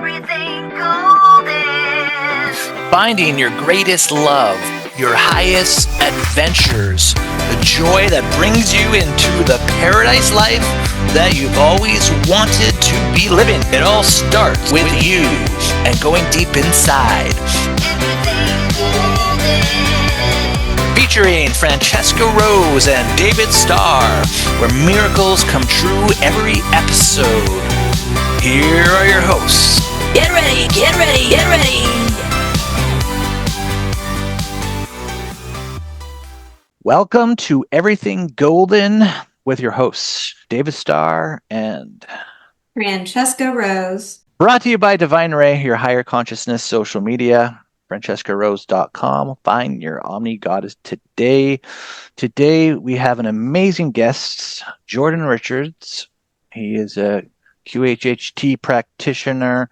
everything golden. Finding your greatest love, your highest adventures, the joy that brings you into the paradise life that you've always wanted to be living. It all starts with you and going deep inside. Everything golden. Featuring Francesca Rose and David Starr, where miracles come true every episode. Here are your hosts. Get ready, get ready, get ready. Welcome to Everything Golden with your hosts, David Starr and Francesca Rose. brought to you by Divine Ray, your higher consciousness social media, francescarose.com. Find your Omni Goddess today. Today we have an amazing guest, Jordon Richards. He is a QHHT practitioner,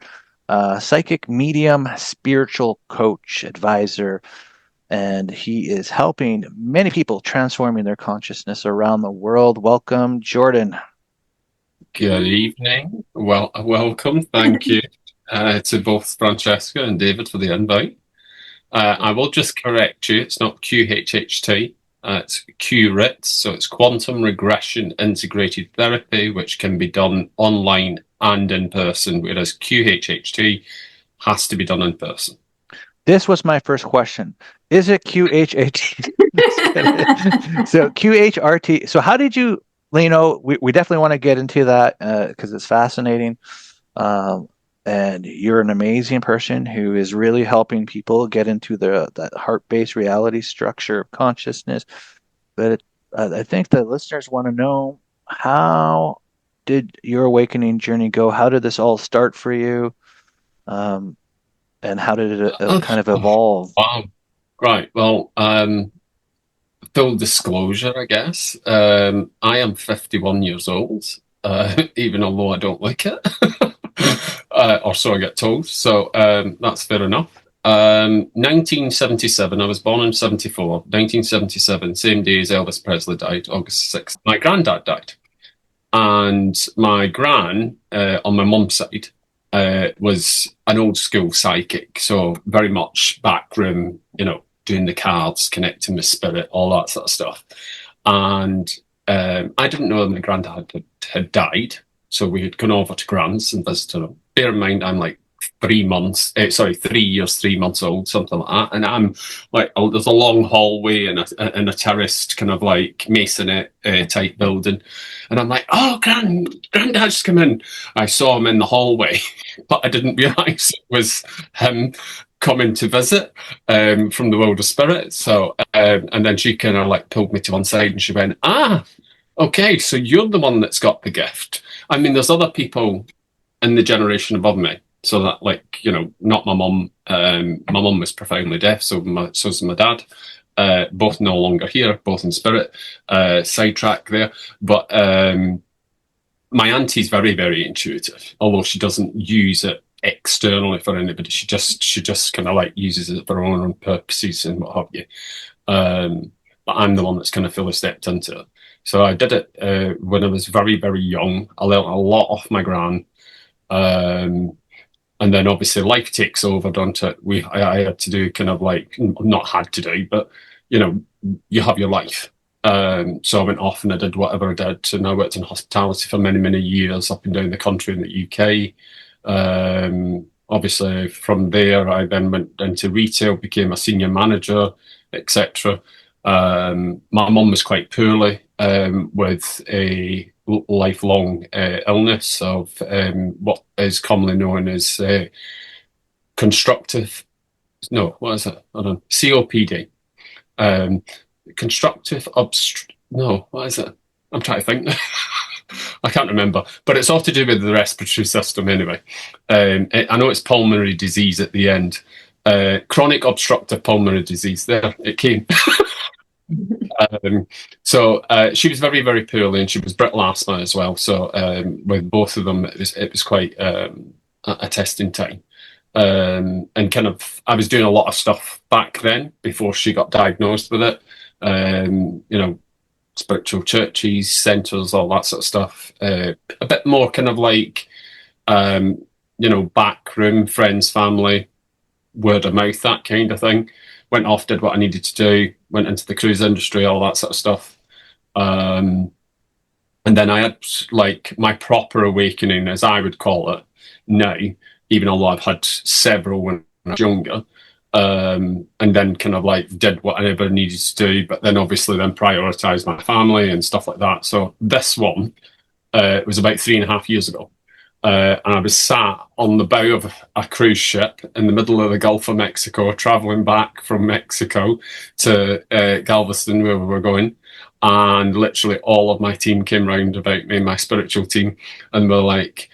psychic medium, spiritual coach, advisor, and he is helping many people transforming their consciousness around the world. Welcome, Jordon. Good evening. Well, welcome. Thank you to both Francesca and David for the invite. I will just correct you. It's not QHHT. It's QHRT. So it's Quantum Regression Integrated Therapy, which can be done online and in person, whereas QHHT has to be done in person. This was my first question. Is it QHHT? So QHRT. So how did you, we definitely want to get into that because it's fascinating. And you're an amazing person who is really helping people get into that heart-based reality structure of consciousness. But I think the listeners want to know, how did your awakening journey go? How did this all start for you? And how did it kind of evolve? Wow. Right. Well, full disclosure, I guess. I am 51 years old, even although I don't like it. Or so I get told. So that's fair enough. 1977, I was born in 74. 1977, same day as Elvis Presley died, August 6th. My granddad died. And my gran, on my mum's side, was an old school psychic, so very much backroom, doing the cards, connecting with spirit, all that sort of stuff. And I didn't know that my granddad had died, so we had gone over to Grand's and visited him. Bear in mind, I'm like 3 years, 3 months old, something like that. And I'm like, there's a long hallway and a terraced kind of like masonette type building. And I'm like, oh, Granddad's come in. I saw him in the hallway, but I didn't realise it was him coming to visit from the world of spirit. So, and then she kind of like pulled me to one side and she went, okay, so you're the one that's got the gift. I mean, there's other people in the generation above me. So that, not my mum. My mum was profoundly deaf, so was my dad. Both no longer here, both in spirit. Sidetrack there. But my auntie's very, very intuitive, although she doesn't use it externally for anybody. She just kind of like uses it for her own purposes and what have you. But I'm the one that's kind of fully stepped into it. So I did it when I was very, very young. I learnt a lot off my gran. And then obviously life takes over, don't it? I had to do kind of like, not had to do, but, you have your life. So I went off and I did whatever I did. And I worked in hospitality for many, many years up and down the country in the UK. Obviously from there, I then went into retail, became a senior manager, etc. My mum was quite poorly with a lifelong illness of what is commonly known as COPD. What is it? I'm trying to think. I can't remember, but it's all to do with the respiratory system anyway. I know it's pulmonary disease at the end. Chronic obstructive pulmonary disease. There, it came. So she was very, very poorly, and she was brittle asthma as well. So with both of them, it was quite a testing time. And kind of, I was doing a lot of stuff back then before she got diagnosed with it. Spiritual churches, centres, all that sort of stuff. A bit more kind of like back room, friends, family, word of mouth, that kind of thing. Went off, did what I needed to do, went into the cruise industry, all that sort of stuff. And then I had like my proper awakening, as I would call it now, even although I've had several when I was younger. And then kind of like did whatever I needed to do, but then obviously then prioritized my family and stuff like that. So this one was about 3.5 years ago. And I was sat on the bow of a cruise ship in the middle of the Gulf of Mexico, traveling back from Mexico to Galveston, where we were going. And literally all of my team came round about me, my spiritual team, and were like,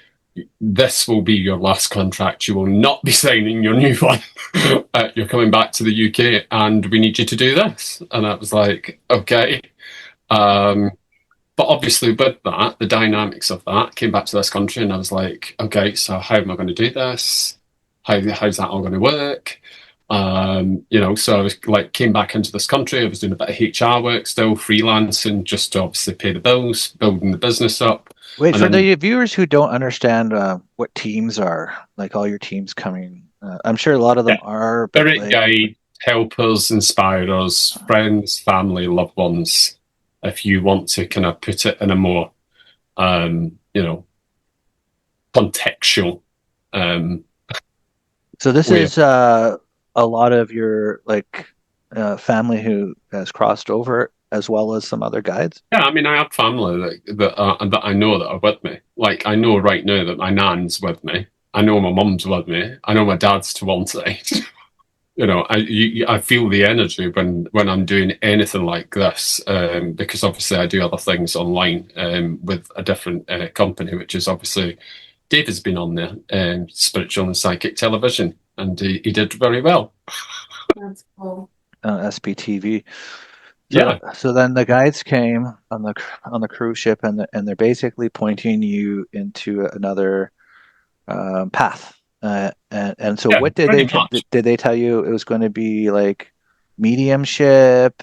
this will be your last contract. You will not be signing your new one. You're coming back to the UK and we need you to do this. And I was like, okay. But obviously with that, the dynamics of that, came back to this country and I was like, okay, so how am I going to do this? How's that all going to work? So I was like, came back into this country. I was doing a bit of HR work still, freelancing, just to obviously pay the bills, building the business up. Wait, And for then- the viewers who don't understand what teams are, like all your teams coming, I'm sure a lot of them are, but Spirit like, guide, helpers, inspirers, friends, family, loved ones. If you want to kind of put it in a more, contextual. so this Weird. is a lot of your like family who has crossed over as well as some other guides. Yeah, I mean, I have family that I know that are with me. Like, I know right now that my nan's with me. I know my mum's with me. I know my dad's to one side. I feel the energy when I'm doing anything like this, because obviously I do other things online with a different company, which is obviously Dave has been on there, spiritual and psychic television, and he did very well. That's cool. SPTV. Yeah. So then the guides came on the cruise ship, and they're basically pointing you into another path. And so Yeah, what did pretty much. did they tell you it was going to be like mediumship,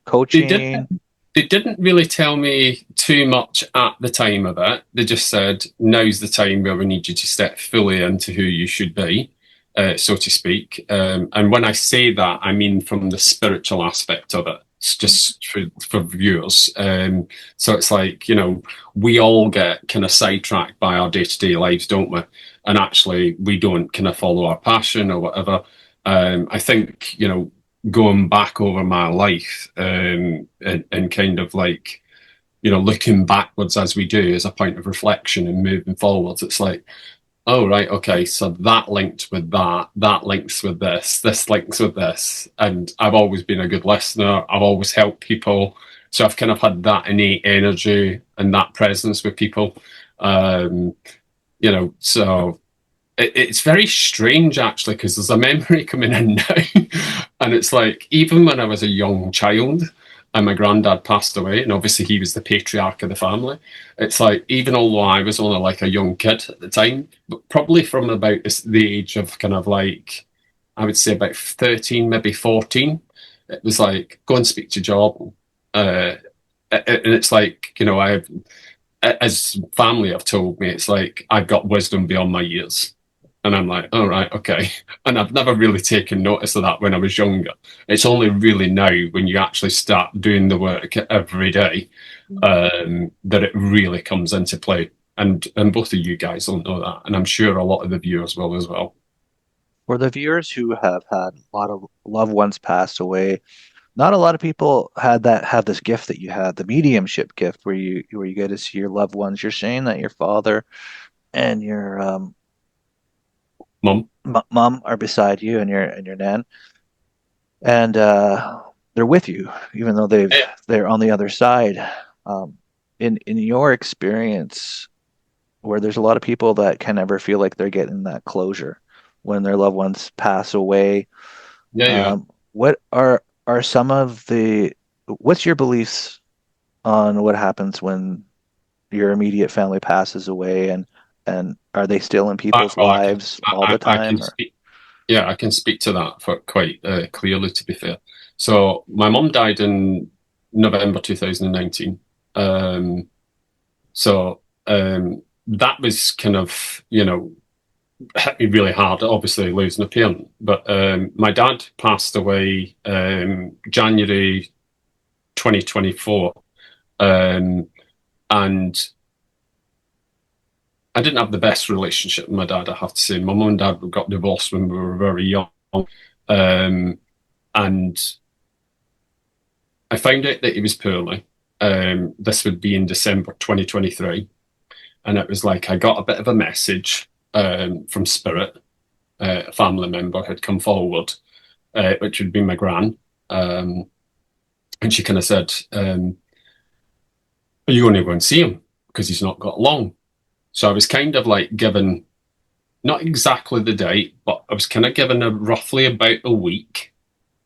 coaching? They didn't really tell me too much at the time of it. They just said, now's the time where we need you to step fully into who you should be, so to speak. And when I say that, I mean from the spiritual aspect of it. It's just for viewers. So it's like, we all get kind of sidetracked by our day-to-day lives, don't we? And actually, we don't kind of follow our passion or whatever. I think, going back over my life and kind of like, looking backwards as we do as a point of reflection and moving forwards, it's like, oh, right, okay, so that linked with that links with this links with this. And I've always been a good listener. I've always helped people. So I've kind of had that innate energy and that presence with people. So it's very strange actually, because there's a memory coming in now. And it's like, even when I was a young child and my granddad passed away, and obviously he was the patriarch of the family, it's like, even although I was only like a young kid at the time, but probably from about the age of kind of like, I would say about 13, maybe 14, it was like, go and speak to Jordon. And it's like, as family have told me, it's like, I've got wisdom beyond my years. And I'm like, all right, okay. And I've never really taken notice of that when I was younger. It's only really now when you actually start doing the work every day that it really comes into play. And both of you guys don't know that. And I'm sure a lot of the viewers will as well. For the viewers who have had a lot of loved ones pass away, not a lot of people have this gift that you had, the mediumship gift, where you get to see your loved ones. You're saying that your father and your Mum? mom are beside you, and your nan, and they're with you, even though they're on the other side. In your experience, where there's a lot of people that can never feel like they're getting that closure when their loved ones pass away. Yeah. What are some of what's your beliefs on what happens when your immediate family passes away, and are they still in people's lives all the time? I can speak to that for quite clearly, to be fair. So my mum died in November 2019. That was kind of, hit me really hard, obviously losing a parent. But my dad passed away January 2024, and I didn't have the best relationship with my dad, I have to say. My mum and dad got divorced when we were very young, and I found out that he was poorly. This would be in December 2023, and it was like I got a bit of a message from Spirit. A family member had come forward, which would be my gran, and she kind of said, "Are you going to go and see him? Because he's not got long." So I was kind of like given, not exactly the date, but I was kind of given roughly about a week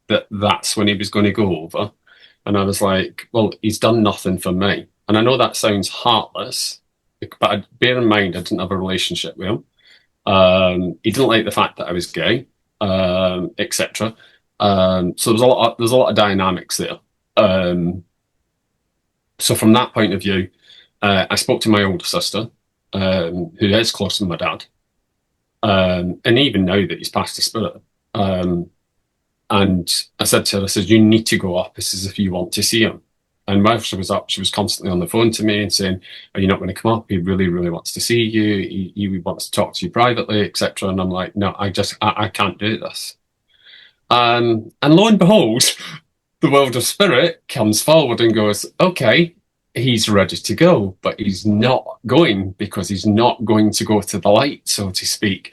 that's when he was going to go over. And I was like, well, he's done nothing for me. And I know that sounds heartless, but bear in mind, I didn't have a relationship with him. He didn't like the fact that I was gay, etc. So there's a lot of dynamics there. So from that point of view, I spoke to my older sister, who is close to my dad, and even now that he's passed the spirit. And I said to her, I said, you need to go up. This is if you want to see him. And while she was up, she was constantly on the phone to me and saying, are you not going to come up? He really, really wants to see you. He wants to talk to you privately, etc. And I'm like, no, I can't do this. And lo and behold, the world of spirit comes forward and goes, okay, he's ready to go, but he's not going because he's not going to go to the light, so to speak,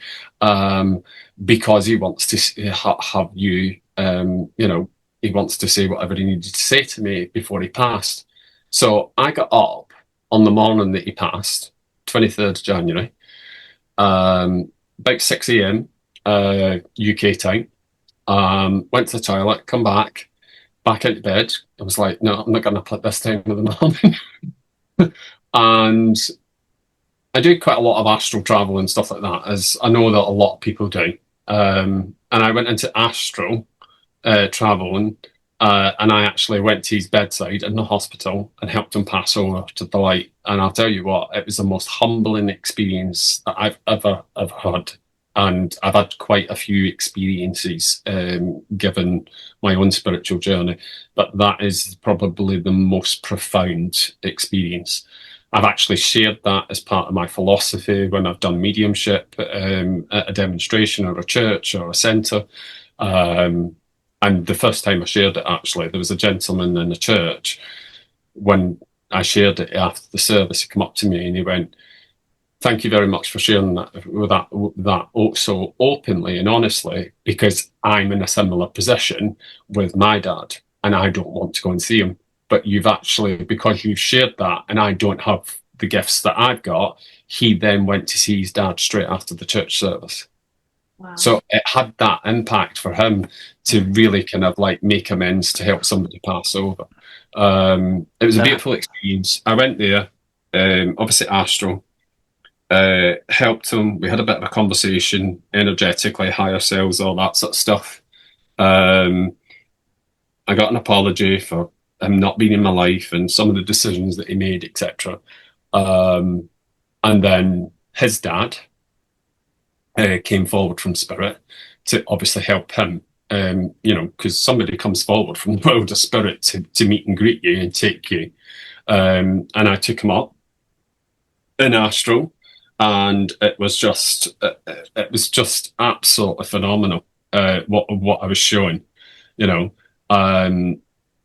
because he wants to have you, he wants to say whatever he needed to say to me before he passed. So I got up on the morning that he passed, 23rd January, about 6 a.m. UK time, went to the toilet, come back into bed. I was like, no, I'm not going to put this time of the morning. And I do quite a lot of astral travel and stuff like that, as I know that a lot of people do. And I went into astral traveling, and I actually went to his bedside in the hospital and helped him pass over to the light. And I'll tell you what, it was the most humbling experience that I've ever had. And I've had quite a few experiences given my own spiritual journey, but that is probably the most profound experience. I've actually shared that as part of my philosophy when I've done mediumship at a demonstration or a church or a centre. And the first time I shared it, actually, there was a gentleman in the church. When I shared it after the service, he came up to me and he went, thank you very much for sharing that so openly and honestly, because I'm in a similar position with my dad and I don't want to go and see him. But you've actually, because you've shared that and I don't have the gifts that I've got, he then went to see his dad straight after the church service. Wow. So it had that impact for him to really kind of like make amends to help somebody pass over. It was a beautiful experience. I went there, obviously astral, helped him. We had a bit of a conversation, energetically, higher selves, all that sort of stuff. I got an apology for him not being in my life and some of the decisions that he made, etc. And then his dad came forward from spirit to obviously help him, because somebody comes forward from the world of spirit to meet and greet you and take you. And I took him up in astral. And it was just absolutely phenomenal. What I was showing,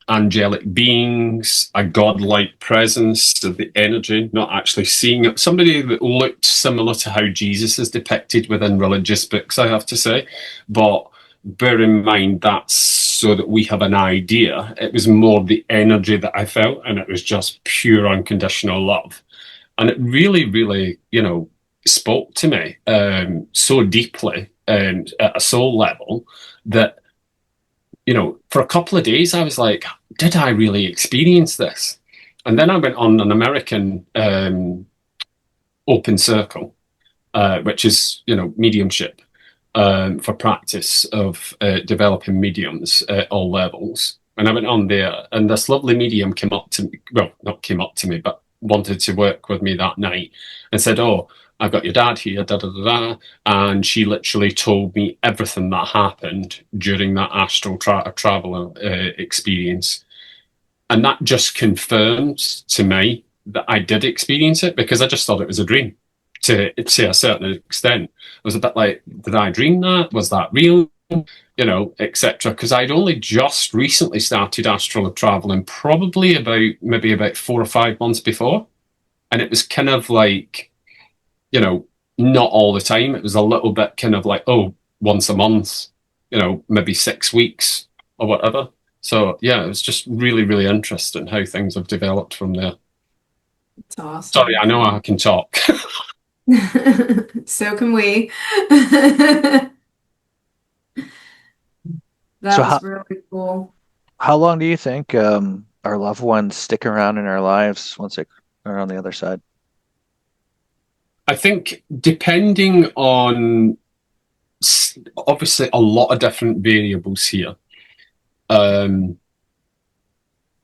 angelic beings, a godlike presence of the energy, not actually seeing it. Somebody that looked similar to how Jesus is depicted within religious books, I have to say. But bear in mind, that's so that we have an idea. It was more the energy that I felt, and it was just pure unconditional love. And it really, really, spoke to me so deeply and at a soul level that, for a couple of days, I was like, did I really experience this? And then I went on an American open circle, which is, mediumship for practice of developing mediums at all levels. And I went on there, and this lovely medium came up to me, well, not came up to me, but wanted to work with me that night and said, oh, I've got your dad here, da da da da. And she literally told me everything that happened during that astral travel experience. And that just confirms to me that I did experience it, because I just thought it was a dream to a certain extent. It was a bit like, did I dream that? Was that real? You know, etc. Because I'd only just recently started astral traveling, probably maybe about 4 or 5 months before. And it was kind of like, you know, not all the time. It was a little bit kind of like, oh, once a month, you know, maybe 6 weeks or whatever. So yeah, it was just really, really interesting how things have developed from there. It's awesome. Sorry, I know I can talk. So can we. That So was really cool. how long do you think our loved ones stick around in our lives once they are on the other side? I think depending on obviously a lot of different variables here.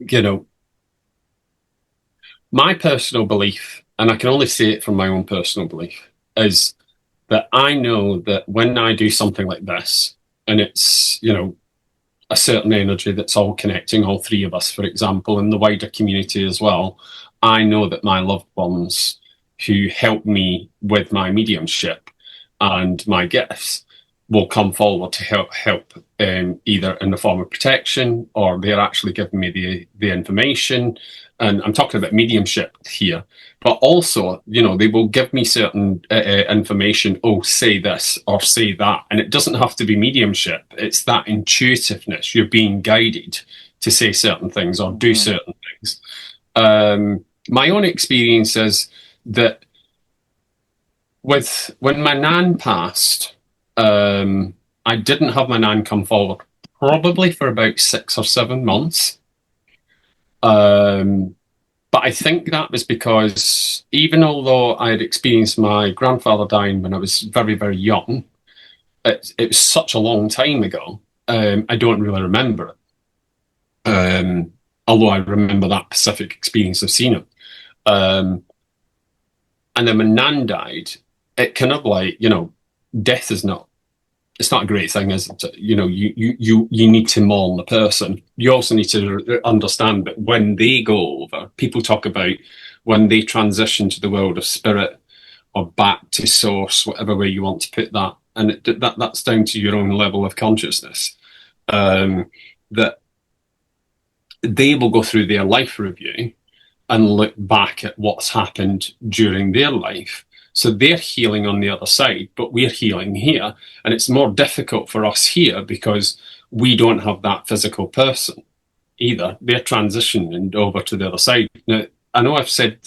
You know, my personal belief, and I can only say it from my own personal belief, is that I know that when I do something like this, and it's, you know, a certain energy that's all connecting, all three of us, for example, and the wider community as well, I know that my loved ones who help me with my mediumship and my gifts will come forward to help either in the form of protection, or they're actually giving me the information. And I'm talking about mediumship here, but also, you know, they will give me certain information. Oh, say this or say that. And it doesn't have to be mediumship. It's that intuitiveness. You're being guided to say certain things or do certain things. My own experience is that when my nan passed, I didn't have my nan come forward probably for about 6 or 7 months. But I think that was because even although I had experienced my grandfather dying when I was very, very young, it was such a long time ago, I don't really remember it. Although I remember that specific experience of seeing him. And then when Nan died, it kind of like, you know, death is not, it's not a great thing, is it? You know, you need to mourn the person. You also need to understand that when they go over, people talk about when they transition to the world of spirit or back to source, whatever way you want to put that. And that's down to your own level of consciousness. That they will go through their life review and look back at what's happened during their life. So they're healing on the other side, but we're healing here. And it's more difficult for us here because we don't have that physical person either. They're transitioning over to the other side. Now, I know I've said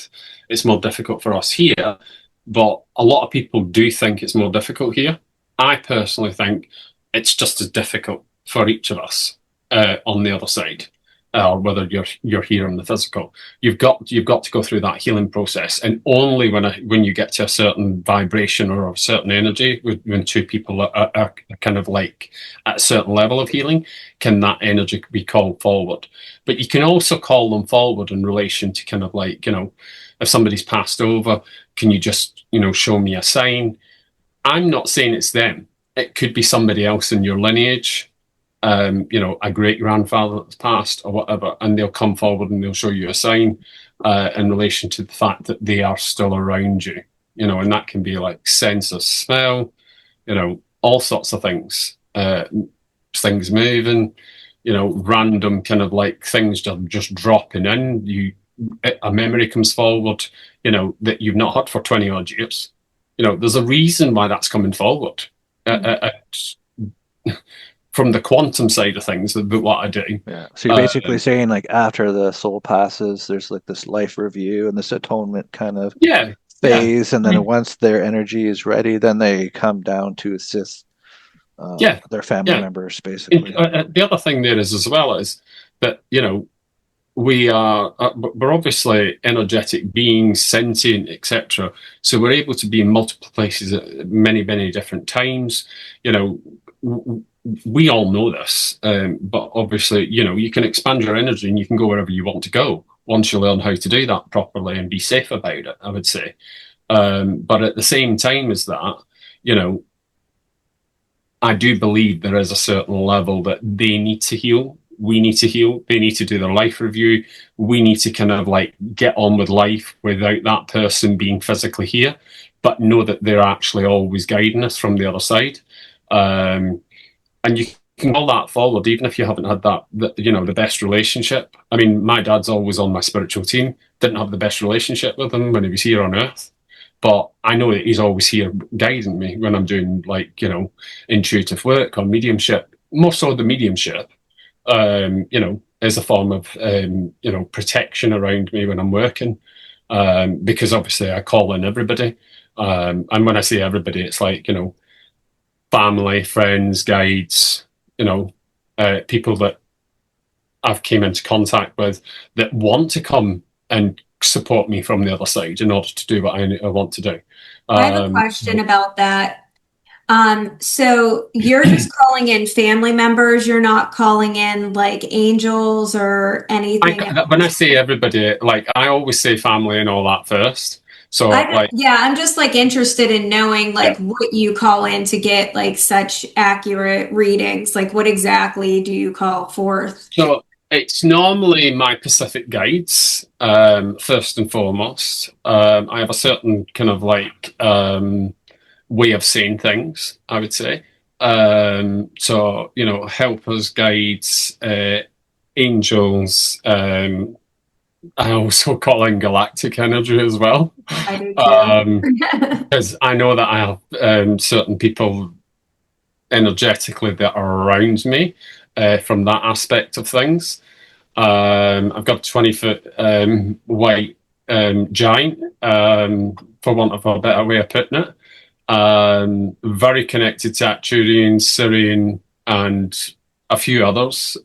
it's more difficult for us here, but a lot of people do think it's more difficult here. I personally think it's just as difficult for each of us on the other side. Or whether you're here in the physical, you've got to go through that healing process, and only when you get to a certain vibration or a certain energy, when two people are kind of like at a certain level of healing, can that energy be called forward. But you can also call them forward in relation to kind of like, you know, if somebody's passed over, can you just, you know, show me a sign? I'm not saying it's them. It could be somebody else in your lineage. You know, a great grandfather that's passed or whatever, and they'll come forward and they'll show you a sign in relation to the fact that they are still around you, you know, and that can be like sense of smell, you know, all sorts of things, things moving, you know, random kind of like things just dropping in. A memory comes forward, you know, that you've not had for 20 odd years. You know, there's a reason why that's coming forward. From the quantum side of things, but what I do. Yeah. So you're basically saying like after the soul passes, there's like this life review and this atonement kind of phase, and then once their energy is ready, then they come down to assist their family members, basically. The other thing there is as well is that, you know, we're obviously energetic beings, sentient, etc. So we're able to be in multiple places at many, many different times. You know, we all know this, but obviously, you know, you can expand your energy and you can go wherever you want to go once you learn how to do that properly and be safe about it, I would say. But at the same time as that, you know, I do believe there is a certain level that they need to heal. We need to heal. They need to do their life review. We need to kind of like get on with life without that person being physically here, but know that they're actually always guiding us from the other side. And you can call that forward, even if you haven't had the best relationship. I mean, my dad's always on my spiritual team. Didn't have the best relationship with him when he was here on Earth. But I know that he's always here guiding me when I'm doing, like, you know, intuitive work or mediumship. More so the mediumship, you know, is a form of, you know, protection around me when I'm working. Because obviously I call in everybody. And when I say everybody, it's like, you know, family, friends, guides, you know, people that I've came into contact with that want to come and support me from the other side in order to do what I want to do. I have a question about that. So you're just calling in family members. You're not calling in like angels or anything. When I say everybody, like I always say family and all that first. So I'm just like interested in knowing like what you call in to get like such accurate readings. Like what exactly do you call forth? So it's normally my Pacific guides, first and foremost. I have a certain kind of like way of saying things, I would say. So, you know, helpers, guides, angels. I also call in galactic energy as well. I do too. Because I know that I have certain people energetically that are around me from that aspect of things. I've got a 20-foot white giant, for want of a better way of putting it. Very connected to Acturian, Syrian, and a few others,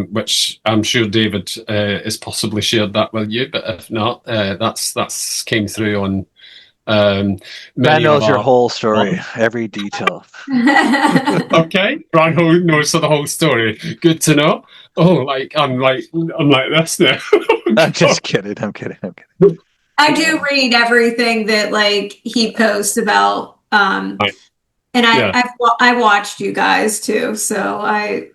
which I'm sure David has possibly shared that with you, but if not, that's came through on Man knows your whole story, every detail. Okay, Brian knows the whole story. Good to know. Oh, like I'm like this now. I'm just kidding. I'm kidding. I do read everything that like he posts about, Right. and Yeah. I watched you guys too, so I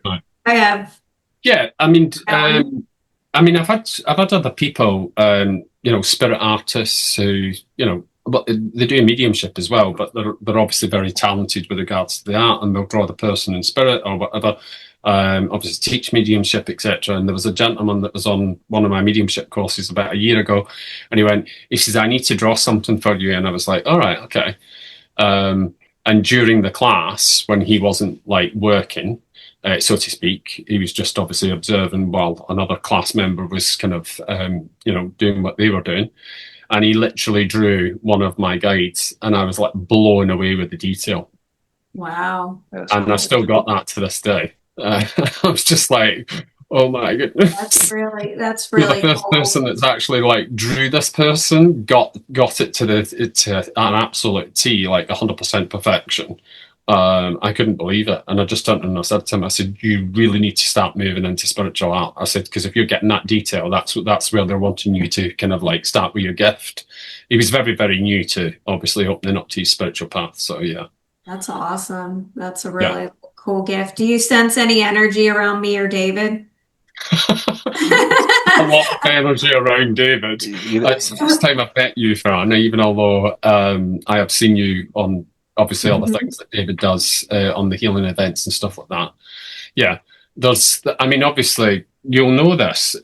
have. Yeah, I mean, I've had other people, you know, spirit artists who, you know, but they do mediumship as well, but they're obviously very talented with regards to the art, and they'll draw the person in spirit or whatever. Obviously teach mediumship, etc. And there was a gentleman that was on one of my mediumship courses about a year ago, and he says, I need to draw something for you. And I was like, all right, okay. And during the class, when he wasn't like working, so to speak, he was just obviously observing while another class member was kind of, you know, doing what they were doing. And he literally drew one of my guides, and I was like blown away with the detail. Wow. That's And cool. I've still got that to this day. I was just like, oh my goodness. That's really You're the first cool. person that's actually like drew this person, got it to an absolute T, like 100% perfection. I couldn't believe it, and I just turned and I said to him, I said, you really need to start moving into spiritual art. I said, because if you're getting that detail, that's where they're wanting you to kind of like start with your gift. He was very, very new to obviously opening up to his spiritual path. So yeah, That's awesome. That's a really cool gift. Do you sense any energy around me or David? a lot of energy around David. It's the first time I've met you, Fran, even although I have seen you on obviously all the things that David does on the healing events and stuff like that. Yeah, I mean, obviously you'll know this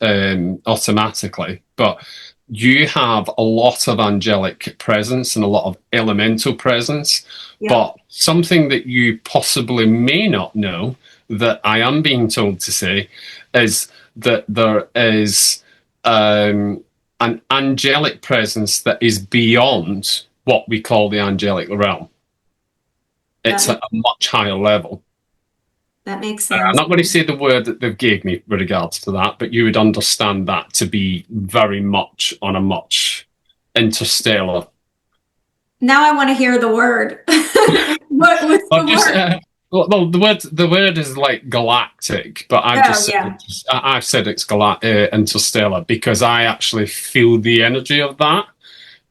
automatically, but you have a lot of angelic presence and a lot of elemental presence. Yeah. But something that you possibly may not know, that I am being told to say, is that there is an angelic presence that is beyond what we call the angelic realm. It's at a much higher level. That makes sense. I'm not going to say the word that they've gave me with regards to that, but you would understand that to be very much on a much interstellar. Now I want to hear the word. What's the word? Well, the word is like galactic, but I've said it's interstellar because I actually feel the energy of that.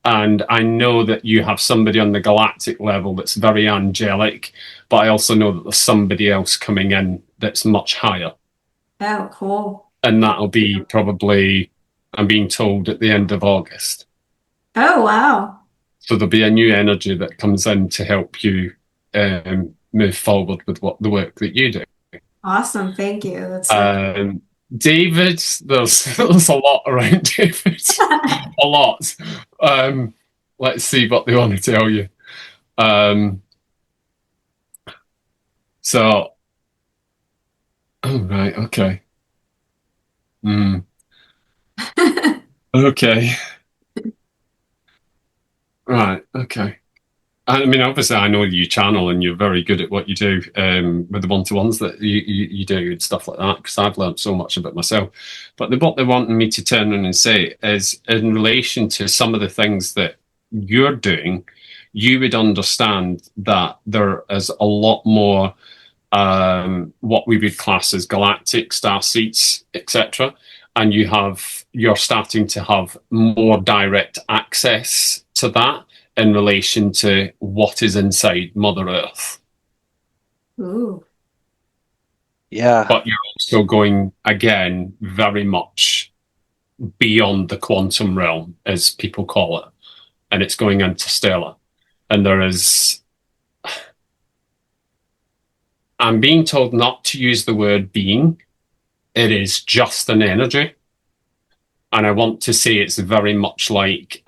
And I know that you have somebody on the galactic level that's very angelic, but I also know that there's somebody else coming in that's much higher. Oh, cool. And that'll be probably, I'm being told, at the end of August. Oh, wow. So there'll be a new energy that comes in to help you move forward with the work that you do. Awesome. Thank you. That's David, there's a lot around David. A lot. Let's see what they want to tell you. So, oh, right, okay. Okay. Right, okay. I mean, obviously, I know you channel and you're very good at what you do with the one-to-ones that you do and stuff like that, because I've learned so much about myself. But what they wanted me to turn around and say is, in relation to some of the things that you're doing, you would understand that there is a lot more what we would class as galactic star seeds, etc. And you're starting to have more direct access to that in relation to what is inside Mother Earth. Ooh. Yeah. But you're also going, again, very much beyond the quantum realm, as people call it. And it's going interstellar. And there is... I'm being told not to use the word being. It is just an energy. And I want to say it's very much like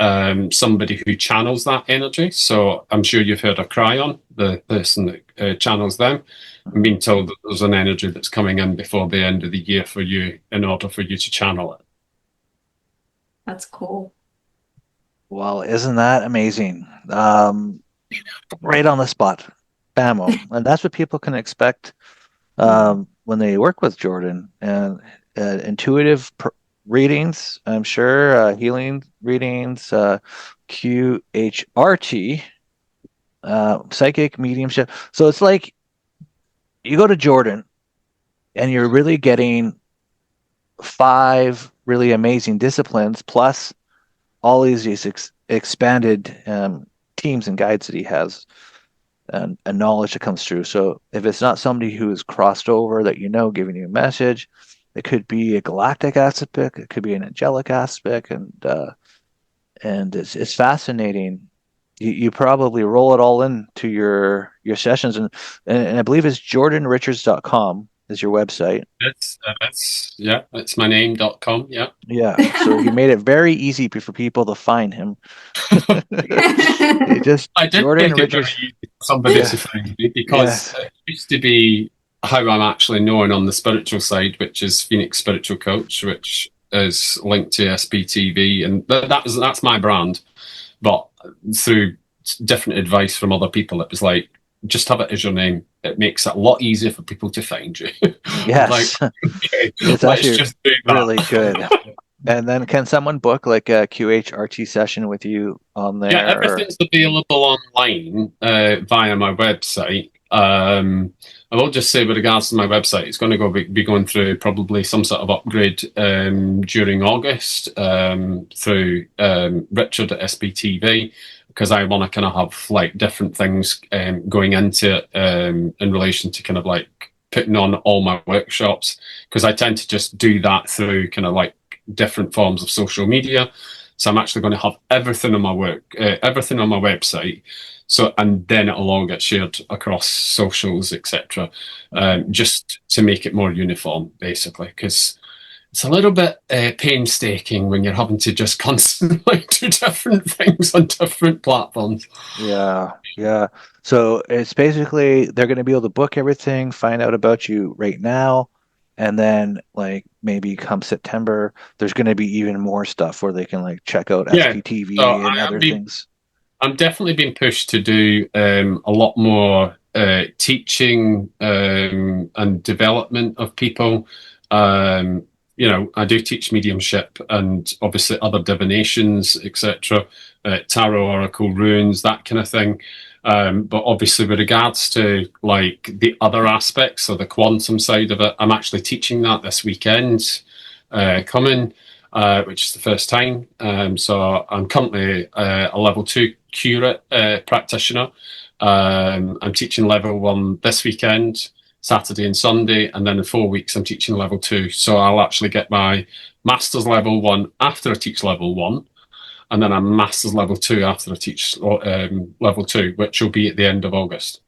somebody who channels that energy. So I'm sure you've heard of Cryon, the person that channels them. I'm being told that there's an energy that's coming in before the end of the year for you in order for you to channel it. That's cool. Well, isn't that amazing? Right on the spot. Bammo. And that's what people can expect when they work with Jordon. And intuitive readings, I'm sure, healing readings, QHRT, psychic mediumship. So it's like you go to Jordon and you're really getting 5 really amazing disciplines plus all these expanded teams and guides that he has and knowledge that comes through. So if it's not somebody who is crossed over that giving you a message, it could be a galactic aspect, it could be an angelic aspect, and it's fascinating. You probably roll it all into your sessions, and I believe it's JordonRichards.com is your website. It's my name.com. Yeah. Yeah. So you made it very easy for people to find him. I did Jordon make it very Richards. easy for somebody to find me, because it used to be how I'm actually known on the spiritual side, which is Phoenix Spiritual Coach, which is linked to SPTV, and that's my brand. But through different advice from other people, it was like, just have it as your name. It makes it a lot easier for people to find you. Yes. Okay, It's let's actually just do that. really good. And then can someone book like a QHRT session with you on there? Yeah, everything's available online via my website. I will just say, with regards to my website, it's going to be going through probably some sort of upgrade during August through Richard at SBTV, because I want to kind of have like different things going into it in relation to kind of like putting on all my workshops, because I tend to just do that through kind of like different forms of social media. So I'm actually going to have everything on my everything on my website. So, and then it'll all get shared across socials, etc., just to make it more uniform, basically, because it's a little bit painstaking when you're having to just constantly do different things on different platforms. Yeah. So it's basically they're going to be able to book everything, find out about you right now, and then like maybe come September, there's going to be even more stuff where they can like check out SPTV and other things. I'm definitely being pushed to do a lot more teaching and development of people. I do teach mediumship and obviously other divinations, etc., tarot, oracle, runes, that kind of thing. But obviously, with regards to like the other aspects or the quantum side of it, I'm actually teaching that this weekend coming. which is the first time. So I'm currently a level 2 QHRT practitioner. I'm teaching level 1 this weekend, Saturday and Sunday, and then in 4 weeks I'm teaching level 2. So I'll actually get my master's level 1 after I teach level 1, and then I'm master's level 2 after I teach level 2, which will be at the end of August.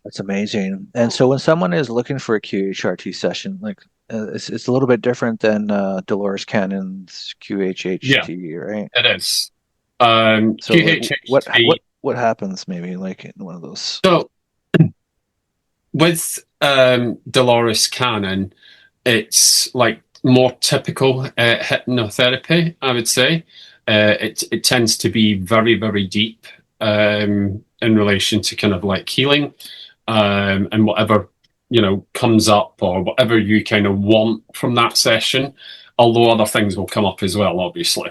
That's amazing. And so when someone is looking for a QHRT session, like it's a little bit different than Dolores Cannon's QHHT, right? It is. So like, QHHT. what happens maybe like in one of those? So with Dolores Cannon, it's like more typical hypnotherapy, I would say. It tends to be very, very deep in relation to kind of like healing, and whatever, you know, comes up or whatever you kind of want from that session, although other things will come up as well, obviously,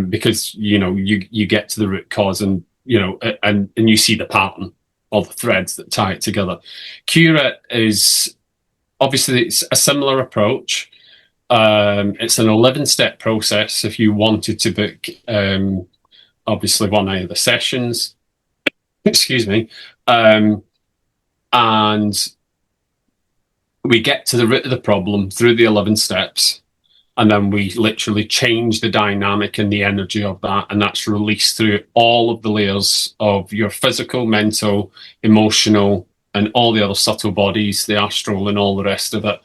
because, you know, you get to the root cause and, you know, and you see the pattern or the threads that tie it together. QHRT is obviously, it's a similar approach. It's an 11-step process if you wanted to book, obviously, one of the sessions. Excuse me. And we get to the root of the problem through the 11 steps, and then we literally change the dynamic and the energy of that, and that's released through all of the layers of your physical, mental, emotional, and all the other subtle bodies, the astral, and all the rest of it.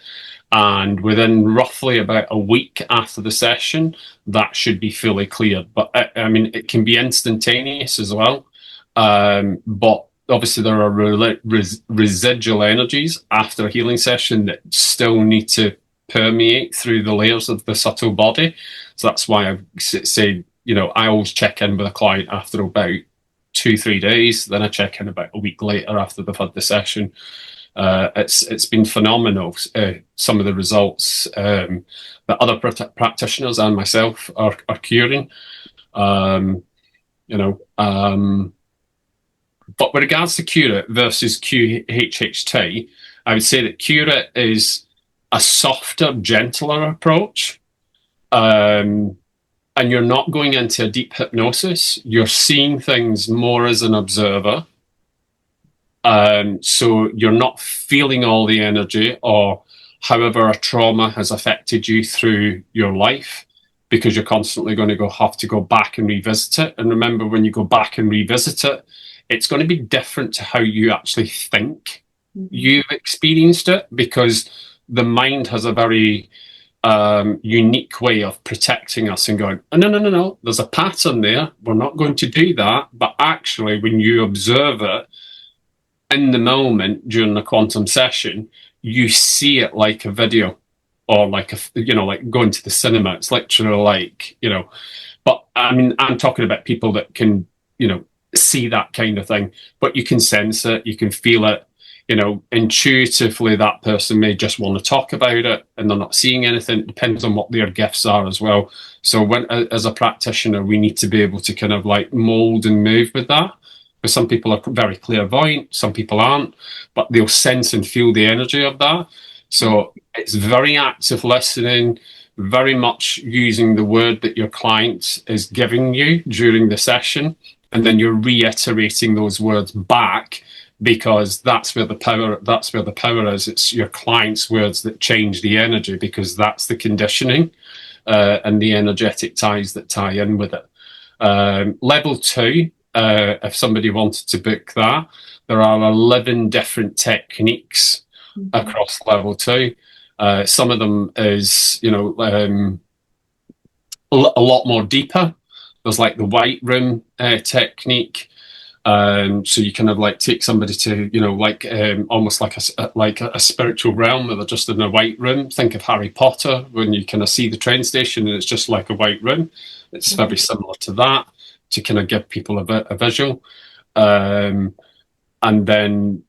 And within roughly about a week after the session, that should be fully cleared. But I mean, it can be instantaneous as well. But obviously, there are residual energies after a healing session that still need to permeate through the layers of the subtle body. So that's why I say, you know, I always check in with a client after about 2-3 days. Then I check in about a week later after they've had the session. It's been phenomenal. Some of the results that other practitioners and myself are curing. But with regards to QHRT versus QHHT, I would say that QHRT is a softer, gentler approach. And you're not going into a deep hypnosis. You're seeing things more as an observer. So you're not feeling all the energy or however a trauma has affected you through your life, because you're constantly going to have to go back and revisit it. And remember, when you go back and revisit it, it's going to be different to how you actually think you've experienced it, because the mind has a very unique way of protecting us and going, oh, no, there's a pattern there. We're not going to do that. But actually, when you observe it in the moment during the quantum session, you see it like a video or like like going to the cinema. It's literally like, but I mean, I'm talking about people that can, see that kind of thing, but you can sense it, you can feel it, intuitively that person may just want to talk about it and they're not seeing anything. It depends on what their gifts are as well. So when, as a practitioner, we need to be able to kind of like mold and move with that. Because some people are very clairvoyant, some people aren't, but they'll sense and feel the energy of that. So it's very active listening, very much using the word that your client is giving you during the session. And then you're reiterating those words back, because that's where the power is. It's your client's words that change the energy, because that's the conditioning and the energetic ties that tie in with it. Level 2, if somebody wanted to book that, there are 11 different techniques across level 2. Some of them is, a lot more deeper. There's like the white room technique. So you kind of like take somebody to, almost like a spiritual realm where they're just in a white room. Think of Harry Potter, when you kind of see the train station and it's just like a white room. It's very similar to that, to kind of give people a visual. And then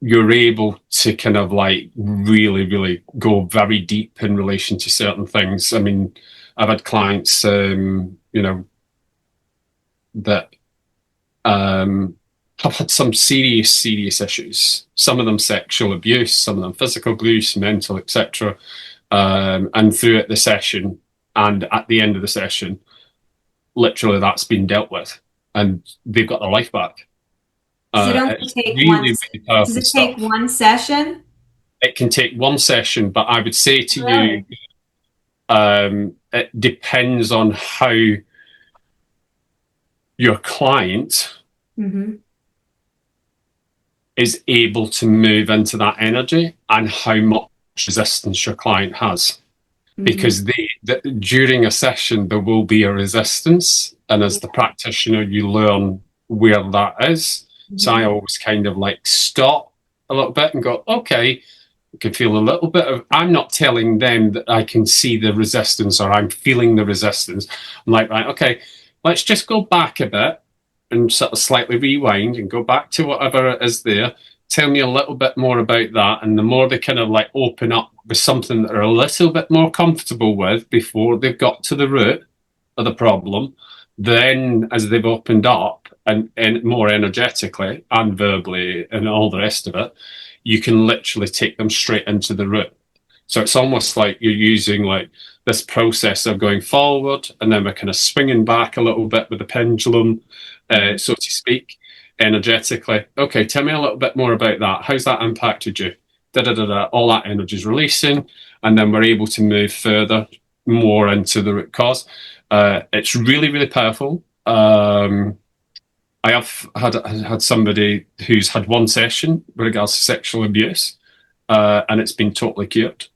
you're able to kind of like really, really go very deep in relation to certain things. I mean, I've had clients, that have had some serious issues. Some of them sexual abuse, some of them physical abuse, mental, etc. And throughout the session, And at the end of the session, literally that's been dealt with, and they've got their life back. Does it only It's take really, one? really powerful Does it take stuff. one session? It can take one session, but I would say to Really? you, it depends on how your client Mm-hmm. is able to move into that energy and how much resistance your client has. Because during a session, there will be a resistance. And as the practitioner, you learn where that is. So I always kind of like stop a little bit and go, okay, I can feel a little bit of, I'm not telling them that I can see the resistance or I'm feeling the resistance. I'm like, right, okay, let's just go back a bit and sort of slightly rewind and go back to whatever it is there. Tell me a little bit more about that. And the more they kind of like open up with something that they're a little bit more comfortable with before they've got to the root of the problem, then as they've opened up and more energetically and verbally and all the rest of it, you can literally take them straight into the root. So it's almost like you're using like this process of going forward and then we're kind of swinging back a little bit with the pendulum, so to speak, energetically. Okay, tell me a little bit more about that. How's that impacted you? All that energy is releasing, and then we're able to move further, more into the root cause. It's really, really powerful. I have had somebody who's had one session with regards to sexual abuse, and it's been totally cured,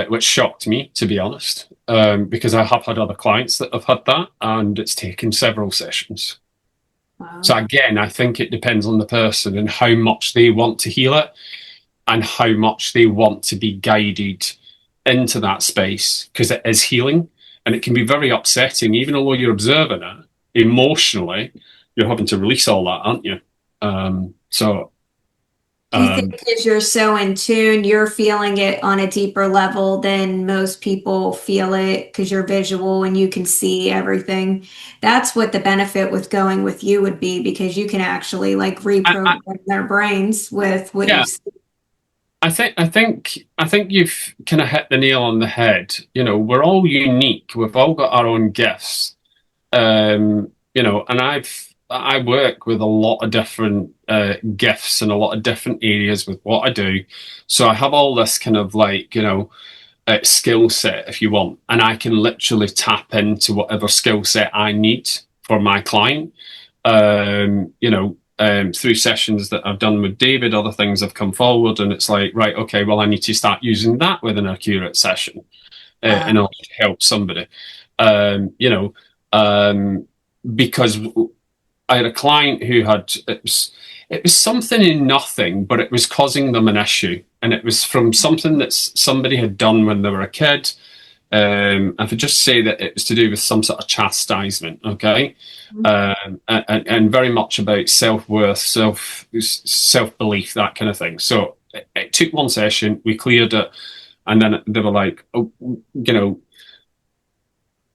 which shocked me, to be honest, because I have had other clients that have had that, and it's taken several sessions. Wow. So again, I think it depends on the person and how much they want to heal it and how much they want to be guided into that space, because it is healing and it can be very upsetting, even though you're observing it emotionally, you're having to release all that, aren't you? Do you think because you're so in tune, you're feeling it on a deeper level than most people feel it because you're visual and you can see everything? That's what the benefit with going with you would be, because you can actually like reprogram their brains with what you see. I think you've kind of hit the nail on the head. You know, we're all unique. We've all got our own gifts. You know, and I work with a lot of different gifts and a lot of different areas with what I do. So I have all this kind of like, you know, skill set, if you want, and I can literally tap into whatever skill set I need for my client. You know, through sessions that I've done with David, other things have come forward, and it's like, right, okay, well, I need to start using that within a QHRT session in order to help somebody. You know, because I had a client who had, it was something in nothing, but it was causing them an issue. And it was from something that somebody had done when they were a kid. And if I just say that it was to do with some sort of chastisement, okay? And very much about self-worth, self-belief, that kind of thing. So it took one session, we cleared it, and then they were like, oh, you know,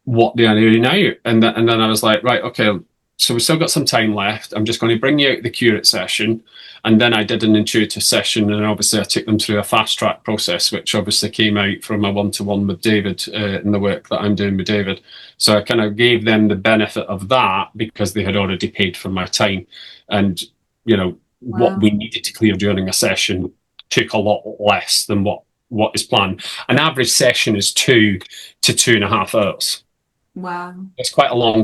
what do I do now? And then I was like, right, okay, so we've still got some time left. I'm just going to bring you out the QHRT session. And then I did an intuitive session, and obviously I took them through a fast track process, which obviously came out from my one-to-one with David in the work that I'm doing with David. So I kind of gave them the benefit of that because they had already paid for my time. And, you know, what we needed to clear during a session took a lot less than what is planned. An average session is 2 to 2.5 hours. Wow. It's quite a long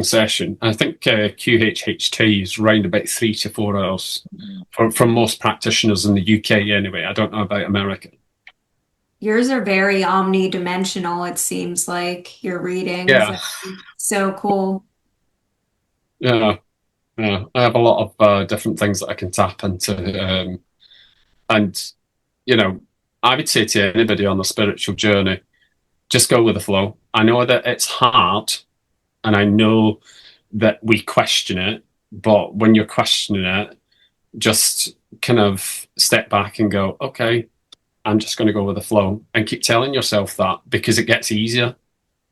session. I think QHHT is around about 3 to 4 hours from most practitioners in the UK anyway. I don't know about America. Yours are very omnidimensional, it seems like, your readings. Yeah. So cool. Yeah. I have a lot of different things that I can tap into. And, you know, I would say to anybody on the spiritual journey, just go with the flow. I know that it's hard, and I know that we question it, but when you're questioning it, just kind of step back and go, okay, I'm just going to go with the flow, and keep telling yourself that, because it gets easier.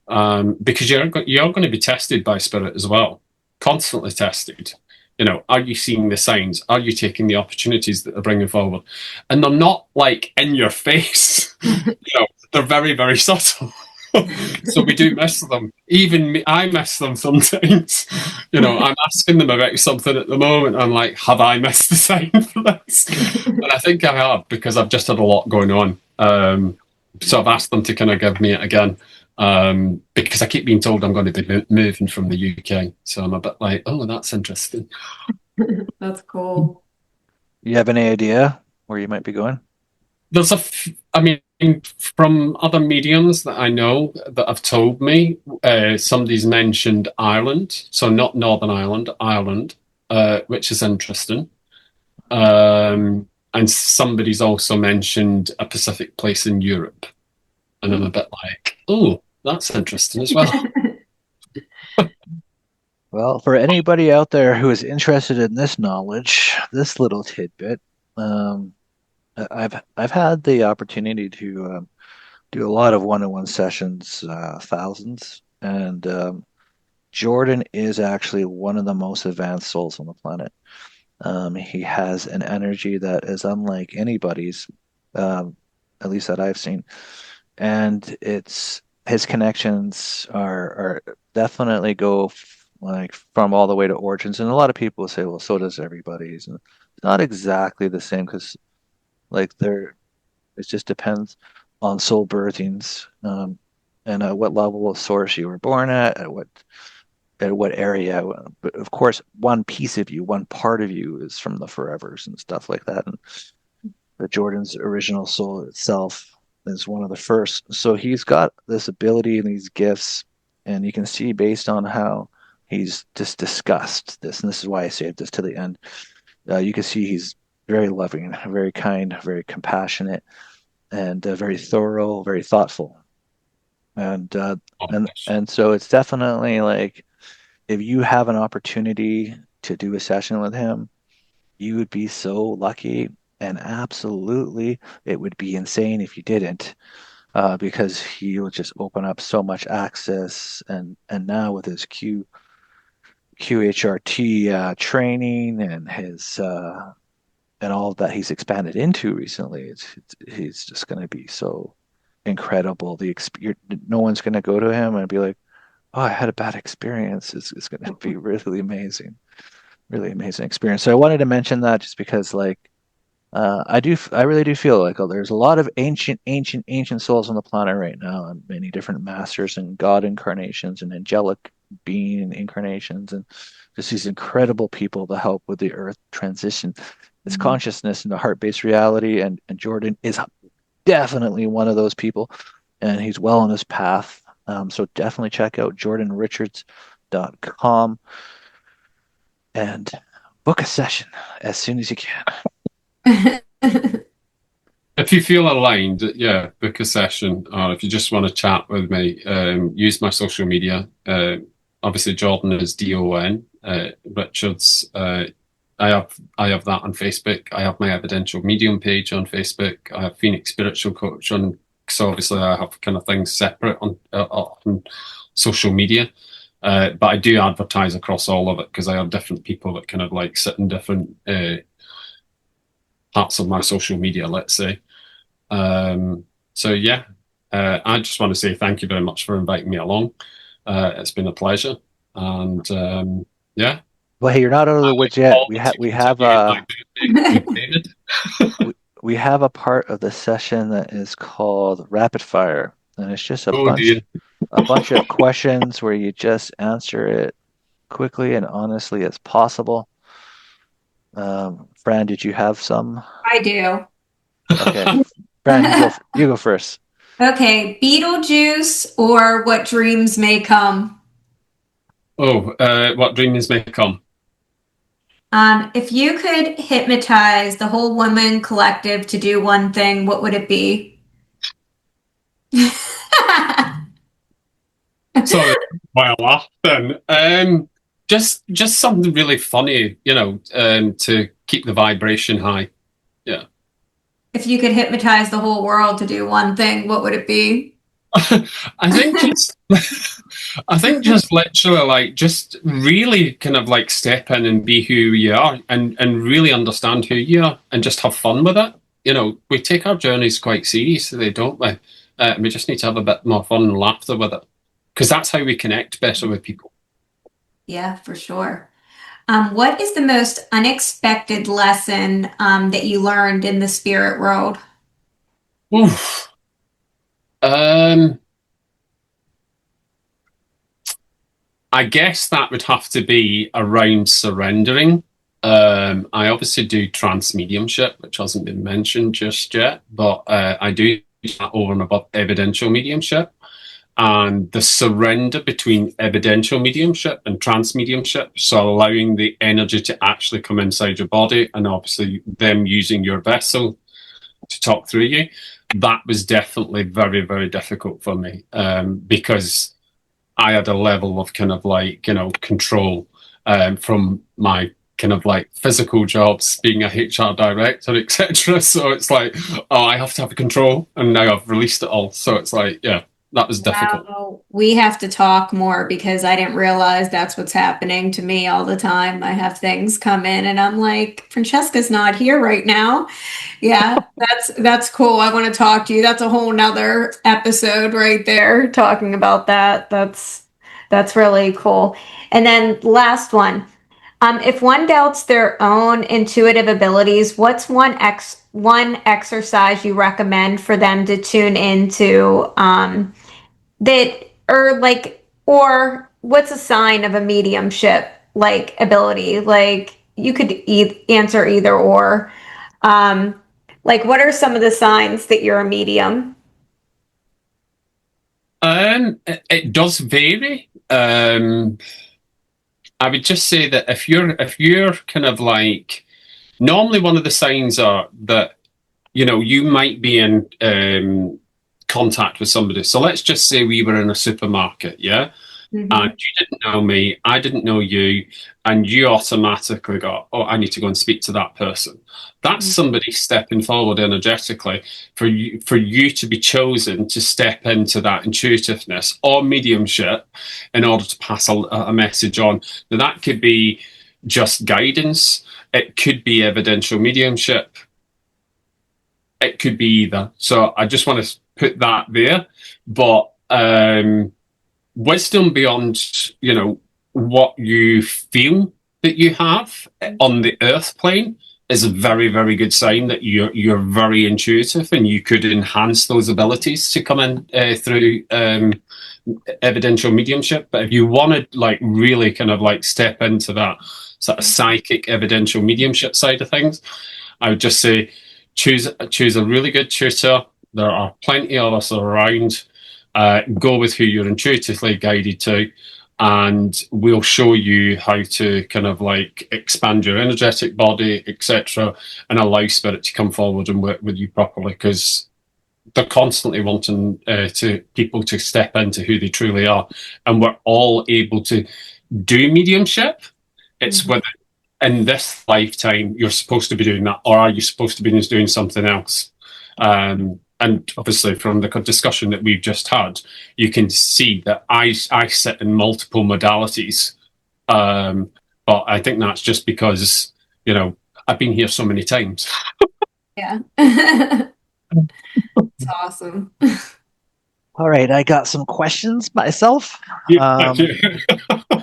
Because you're going to be tested by spirit as well, constantly tested. You know, are you seeing the signs? Are you taking the opportunities that they're bringing forward? And they're not like in your face. You know, they're very, very subtle. So we do miss them. Even me, I miss them sometimes. I'm asking them about something at the moment. I'm like, have I missed the sign for this? And I think I have, because I've just had a lot going on. So I've asked them to kind of give me it again, because I keep being told I'm going to be moving from the UK. So I'm a bit like, oh, that's interesting. That's cool. You have any idea where you might be going? There's I mean, from other mediums that I know that have told me, somebody's mentioned Ireland, so not Northern Ireland, Ireland, which is interesting. And somebody's also mentioned a Pacific place in Europe, and I'm a bit like, oh, that's interesting as well. Well, for anybody out there who is interested in this knowledge, this little tidbit, I've had the opportunity to do a lot of one-on-one sessions, thousands, and Jordon is actually one of the most advanced souls on the planet. He has an energy that is unlike anybody's, at least that I've seen, and it's his connections are definitely go like from all the way to origins. And a lot of people say, well, so does everybody's, and it's not exactly the same because like there, it just depends on soul birthings, and at what level of source you were born at what area. But of course, one piece of you, one part of you is from the forevers and stuff like that. And the Jordan's original soul itself is one of the first. So he's got this ability and these gifts, and you can see based on how he's just discussed this, and this is why I saved this to the end. You can see he's very loving, very kind, very compassionate, and very thorough, very thoughtful. And so it's definitely like if you have an opportunity to do a session with him, you would be so lucky, and absolutely it would be insane if you didn't, because he will just open up so much access, and now with his QHRT training and his and all that he's expanded into recently, he's just going to be so incredible. No one's going to go to him and be like, "Oh, I had a bad experience." It's going to be really amazing experience. So I wanted to mention that just because, like, I really do feel like there's a lot of ancient souls on the planet right now, and many different masters and God incarnations and angelic being incarnations, and just these incredible people to help with the Earth transition, its consciousness into heart-based reality. And Jordon is definitely one of those people, and he's well on his path. So definitely check out JordonRichards.com and book a session as soon as you can. If you feel aligned, yeah, book a session. Or if you just want to chat with me, use my social media. Obviously, Jordon is DON. Richards. I have that on Facebook. I have my evidential medium page on Facebook. I have Phoenix Spiritual Coach on. So obviously, I have kind of things separate on social media. But I do advertise across all of it because I have different people that kind of like sit in different parts of my social media, let's say. So yeah, I just want to say thank you very much for inviting me along. It's been a pleasure, and yeah. Well, hey, you're not out of the woods yet. We have we have a part of the session that is called rapid fire, and it's just a bunch of questions where you just answer it quickly and honestly as possible. Fran, did you have some? I do. Okay, Fran, you go first. Okay, Beetlejuice or What Dreams May Come? Oh, What Dreams May Come. If you could hypnotize the whole woman collective to do one thing, what would it be? Sorry, why I laughed then. Just something really funny, to keep the vibration high. Yeah. If you could hypnotize the whole world to do one thing, what would it be? I think just literally like just really kind of like step in and be who you are and really understand who you are and just have fun with it. We take our journeys quite seriously, don't we? We just need to have a bit more fun and laughter with it, because that's how we connect better with people. Yeah, for sure. What is the most unexpected lesson that you learned in the spirit world? Oof. I guess that would have to be around surrendering. I obviously do trance mediumship, which hasn't been mentioned just yet, but I do that over and above evidential mediumship. And the surrender between evidential mediumship and trance mediumship, so allowing the energy to actually come inside your body, and obviously them using your vessel to talk through you, that was definitely very, very difficult for me, because I had a level of kind of like, control from my kind of like physical jobs, being a HR director, etc. So it's like, oh, I have to have control, and now I've released it all. So it's like, yeah, that was difficult. Wow, we have to talk more because I didn't realize that's what's happening to me all the time. I have things come in and I'm like, Francesca's not here right now. Yeah, that's cool. I want to talk to you. That's a whole nother episode right there talking about that. That's really cool. And then last one. If one doubts their own intuitive abilities, what's one exercise you recommend for them to tune into or what's a sign of a mediumship like ability? Like you could answer either or. Like what are some of the signs that you're a medium? It does vary. I would just say that if you're kind of like, normally one of the signs are that you might be in contact with somebody. So let's just say we were in a supermarket, yeah, Mhm. and you didn't know me, I didn't know you, and you automatically got, oh, I need to go and speak to that person. That's somebody stepping forward energetically for you to be chosen to step into that intuitiveness or mediumship in order to pass a message on. Now that could be just guidance, it could be evidential mediumship, it could be either. So I just want to put that there. But wisdom beyond, what you feel that you have on the earth plane is a very, very good sign that you're very intuitive and you could enhance those abilities to come in through evidential mediumship. But if you want to like really kind of like step into that sort of psychic evidential mediumship side of things, I would just say choose a really good tutor. There are plenty of us around. Go with who you're intuitively guided to, and we'll show you how to kind of like expand your energetic body, etc., and allow spirit to come forward and work with you properly, because they're constantly wanting to people to step into who they truly are, and we're all able to do mediumship. It's whether in this lifetime you're supposed to be doing that, or are you supposed to be doing something else? And obviously from the discussion that we've just had, you can see that I sit in multiple modalities. But I think that's just because, I've been here so many times. Yeah. It's awesome. All right, I got some questions myself. Yeah.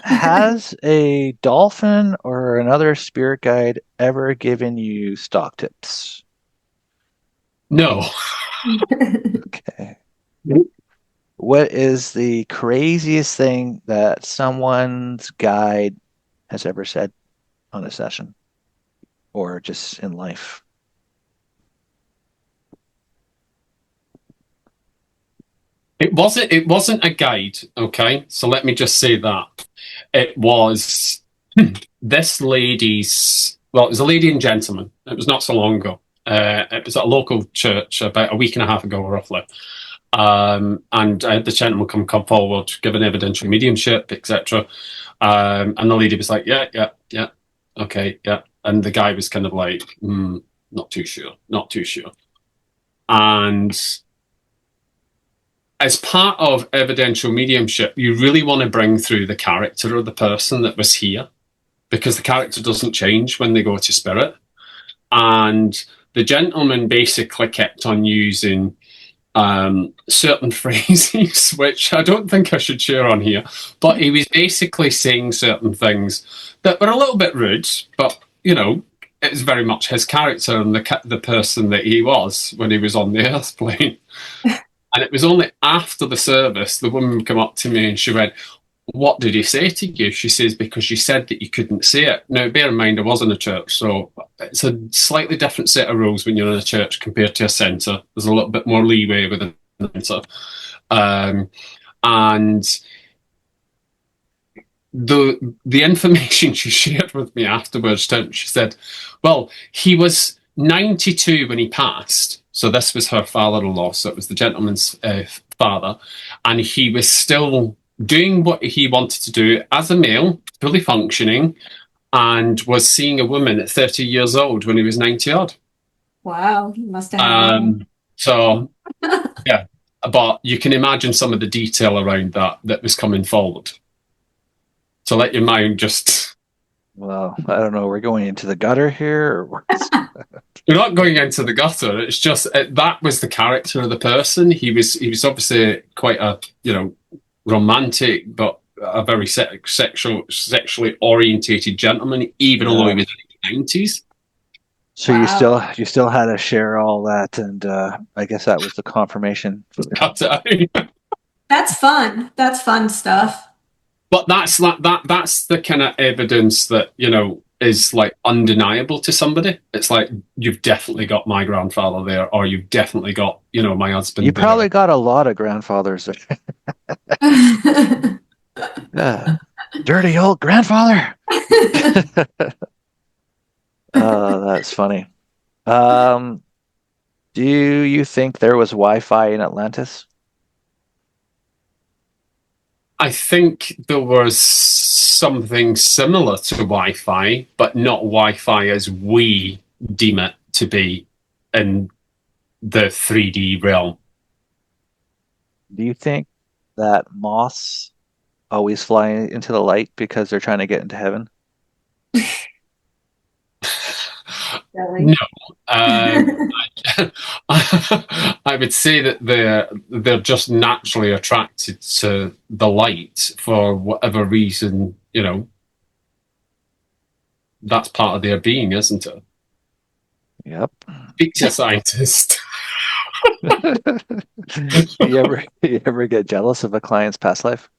Has a dolphin or another spirit guide ever given you stock tips? No. Okay. What is the craziest thing that someone's guide has ever said on a session or just in life? It wasn't a guide, okay? So let me just say that. It was this lady's, well, it was a lady and gentleman. It was not so long ago. It was at a local church about a week and a half ago, roughly. And I had the gentleman come forward, give an evidential mediumship, etc. And the lady was like, yeah, okay, yeah. And the guy was kind of like, not too sure. And as part of evidential mediumship, you really want to bring through the character of the person that was here, because the character doesn't change when they go to spirit. And the gentleman basically kept on using certain phrases, which I don't think I should share on here, but he was basically saying certain things that were a little bit rude, but, it was very much his character and the person that he was when he was on the earth plane. And it was only after the service, the woman came up to me and she went, "What did he say to you?" She says, "Because you said that you couldn't say it." Now, bear in mind, I was in a church, so it's a slightly different set of rules when you're in a church compared to a centre. There's a little bit more leeway with a centre. And the information she shared with me afterwards, she said, well, he was 92 when he passed. So this was her father-in-law, so it was the gentleman's father, and he was still doing what he wanted to do as a male, fully functioning, and was seeing a woman at 30 years old when he was 90 odd. Wow, you must have had So, yeah, but you can imagine some of the detail around that was coming forward. So let your mind just... Well, I don't know. We're going into the gutter here. Or You're not going into the gutter. It's just that was the character of the person. He was obviously quite a romantic, but a very sexually orientated gentleman, even although he was in his 90s. So Wow. you still had to share all that, and I guess that was the confirmation. Cut it out. That's fun. That's fun stuff. But that's the kind of evidence that, is like undeniable to somebody. It's like, you've definitely got my grandfather there, or you've definitely got, my husband You there. probably got a lot of grandfathers. Yeah. Dirty old grandfather. That's funny. Do you think there was Wi-Fi in Atlantis? I think there was something similar to Wi-Fi, but not Wi-Fi as we deem it to be in the 3D realm. Do you think that moths always fly into the light because they're trying to get into heaven? Really? No. I would say that they're just naturally attracted to the light for whatever reason, that's part of their being, isn't it? Yep. Speak to a scientist. You ever get jealous of a client's past life?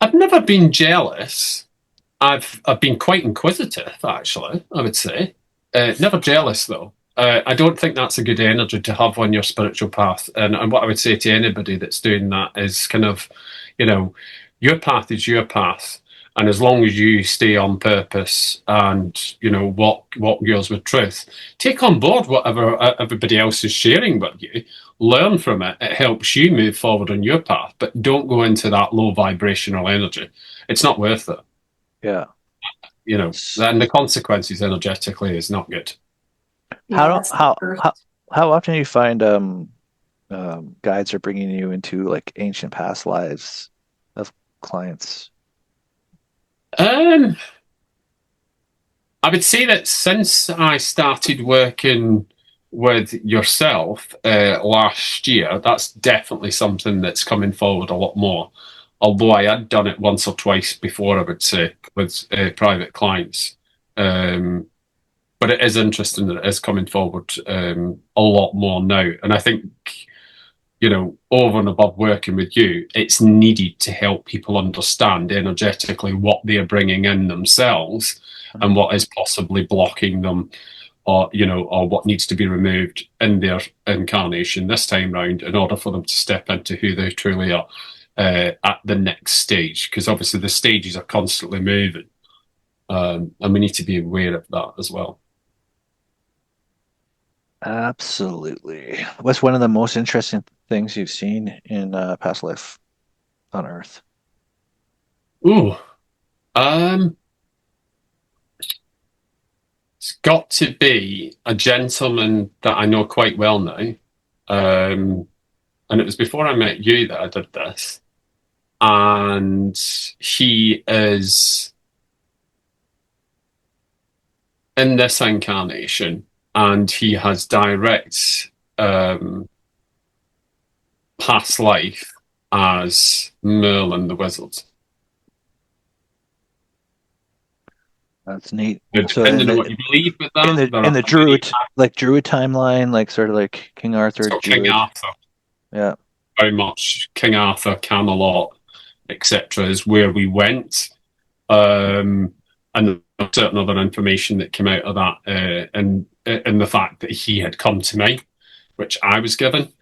I've never been jealous. I've been quite inquisitive, actually, I would say. Never jealous, though. I don't think that's a good energy to have on your spiritual path. And what I would say to anybody that's doing that is kind of, your path is your path. And as long as you stay on purpose and, what goes with truth, take on board whatever everybody else is sharing with you. Learn from it. It helps you move forward on your path. But don't go into that low vibrational energy. It's not worth it. Yeah. And the consequences energetically is not good. Yeah, How often do you find guides are bringing you into like ancient past lives of clients? I would say that since I started working with yourself last year, that's definitely something that's coming forward a lot more. Although I had done it once or twice before, I would say, with private clients. But it is interesting that it is coming forward a lot more now. And I think, over and above working with you, it's needed to help people understand energetically what they're bringing in themselves and what is possibly blocking them, or what needs to be removed in their incarnation this time round in order for them to step into who they truly are at the next stage. Because obviously the stages are constantly moving, and we need to be aware of that as well. Absolutely. What's one of the most interesting things you've seen in past life on Earth? Ooh, it's got to be a gentleman that I know quite well now. And it was before I met you that I did this. And he is in this incarnation, and he has direct past life as Merlin the Wizard. That's neat. Now, So depending on what you believe with that, in the there in are the Druid timeline, like sort of like King Arthur, so King Druid. Arthur, Yeah. very much King Arthur, Camelot, etc., is where we went. And certain other information that came out of that, and the fact that he had come to me, which I was given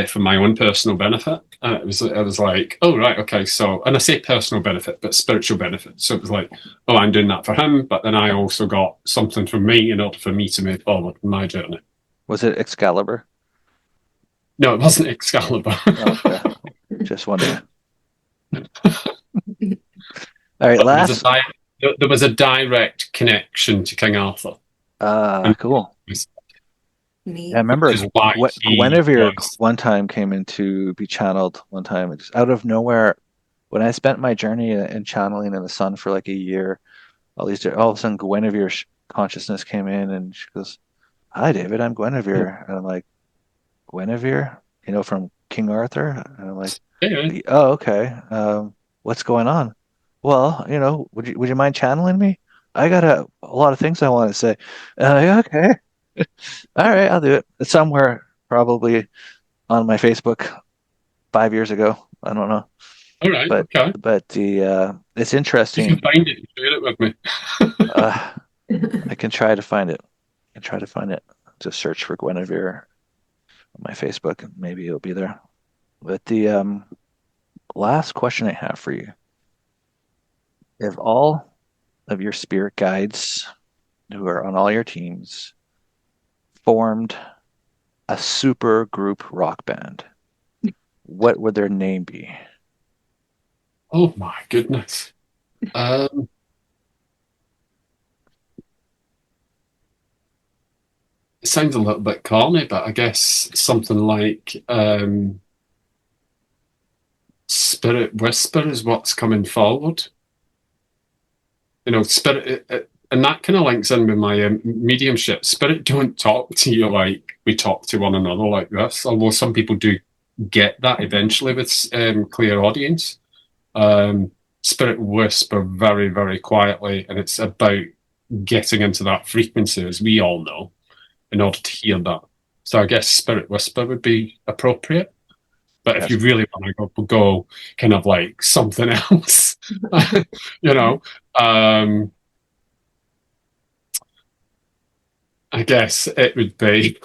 for my own personal benefit. I was like, oh right, okay. So, and I say personal benefit, but spiritual benefit. So it was like, oh, I'm doing that for him, but then I also got something from me in order for me to move forward in my journey. Was it Excalibur? No, it wasn't Excalibur. Oh, okay. Just wondering. All right, last. There was a direct connection to King Arthur. Cool. Neat. Yeah, I remember Which is why he Guinevere was- one time came in to be channeled one time. Just out of nowhere, when I spent my journey in channeling in the sun for like a year, all of a sudden Guinevere's consciousness came in and she goes, "Hi, David, I'm Guinevere." And I'm like, "Guinevere? You know, from King Arthur?" And I'm like, Yeah. "Oh, okay. What's going on?" "Well, you know, would you mind channeling me? I got a lot of things I want to say." Yeah, okay. All right, I'll do it. It's somewhere probably on my Facebook 5 years ago. I don't know, All right. but Okay. it's You interesting. can find it and share it with me. I can try to find it. Just search for Guinevere on my Facebook, and maybe it'll be there. But the last question I have for you: if all of your spirit guides who are on all your teams formed a super group rock band, what would their name be? Oh my goodness. It sounds a little bit corny, but I guess something like Spirit Whisper is what's coming forward. You know, Spirit, and that kind of links in with my mediumship. Spirit don't talk to you like we talk to one another like this, although some people do get that eventually with clear audience. Spirit Whisper very, very quietly, and it's about getting into that frequency, as we all know, in order to hear that. So I guess Spirit Whisper would be appropriate. But if you really want to go kind of like something else, you know, I guess it would be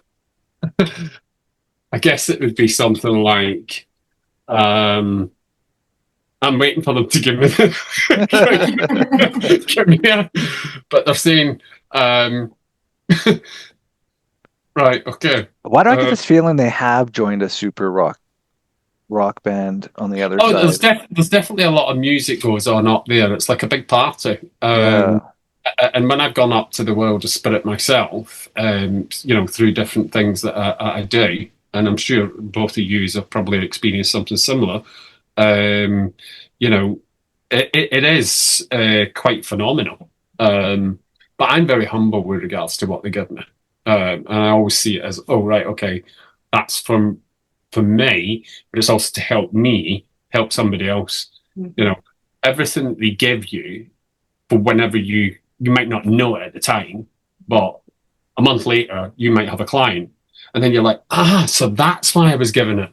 something like I'm waiting for them to give me but they're saying right, okay. Why do I get this feeling they have joined a super rock band on the other side? There's definitely a lot of music goes on up there. It's like a big party. And when I've gone up to the world of spirit myself, you know, through different things that I do, and I'm sure both of you have probably experienced something similar, you know, it is quite phenomenal. But I'm very humble with regards to what they give me. And I always see it as, oh, right, okay, that's for me, but it's also to help me help somebody else. Mm-hmm. You know, everything that they give you for whenever you might not know it at the time, but a month later you might have a client, and then you're like, so that's why I was given it.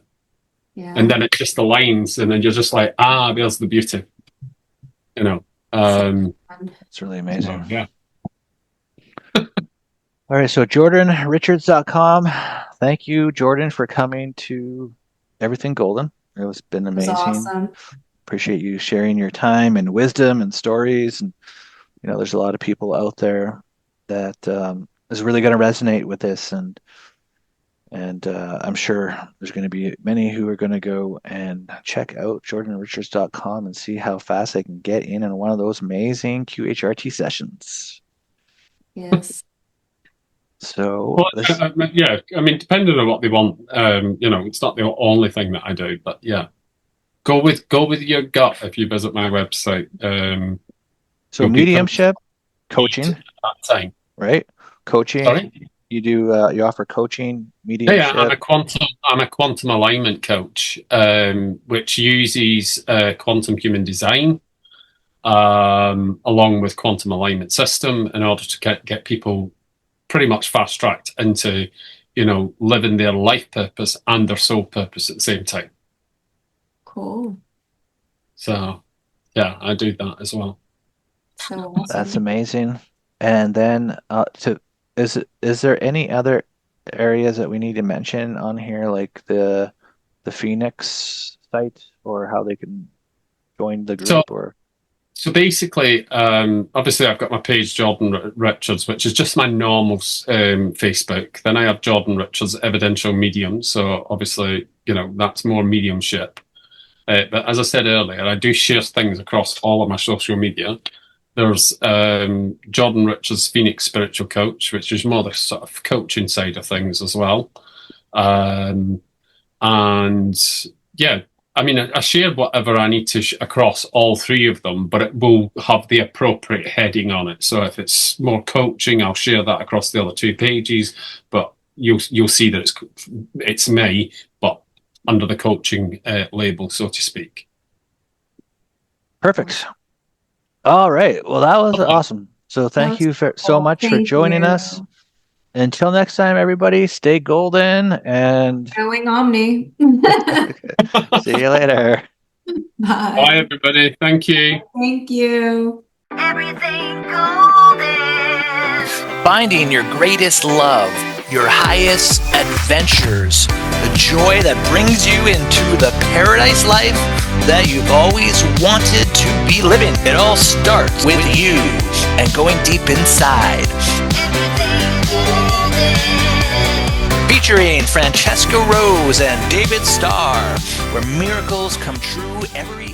Yeah. And then it just aligns, and then you're just like, there's the beauty. You know, it's really amazing. Yeah. All right, so JordonRichards.com. Thank you, Jordon, for coming to Everything Golden. It's been amazing. It was awesome. Appreciate you sharing your time and wisdom and stories. And you know, there's a lot of people out there that is really going to resonate with this, and I'm sure there's going to be many who are going to go and check out JordonRichards.com and see how fast they can get in on one of those amazing QHRT sessions. Yes. So, yeah, I mean, depending on what they want, you know, it's not the only thing that I do, but yeah, go with your gut if you visit my website. So mediumship, coaching, that time, right? Coaching. Sorry? you offer coaching, mediumship. Yeah, I'm a quantum alignment coach, which uses quantum human design along with quantum alignment system in order to get people pretty much fast tracked into, living their life purpose and their soul purpose at the same time. Cool. So, yeah, I do that as well. So awesome. That's amazing. And then is there any other areas that we need to mention on here, like the Phoenix site, or how they can join the group? So basically, obviously I've got my page, Jordon Richards, which is just my normal Facebook. Then I have Jordon Richards, Evidential Medium. So obviously, that's more mediumship. But as I said earlier, I do share things across all of my social media. There's Jordon Richards, Phoenix Spiritual Coach, which is more the sort of coaching side of things as well. And yeah, I mean, I share whatever I need to across all three of them, but it will have the appropriate heading on it. So if it's more coaching, I'll share that across the other two pages. But you'll see that it's me, but under the coaching label, so to speak. Perfect. All right. Well, that was awesome. So thank you so much for joining us. Until next time, everybody, stay golden and Going Omni. see you later. Bye. Bye, everybody. Thank you. Thank you. Everything golden. Finding your greatest love, your highest adventures, the joy that brings you into the paradise life that you've always wanted to be living. It all starts with you and going deep inside. Everything golden. Featuring Francesca Rose and David Starr, where miracles come true every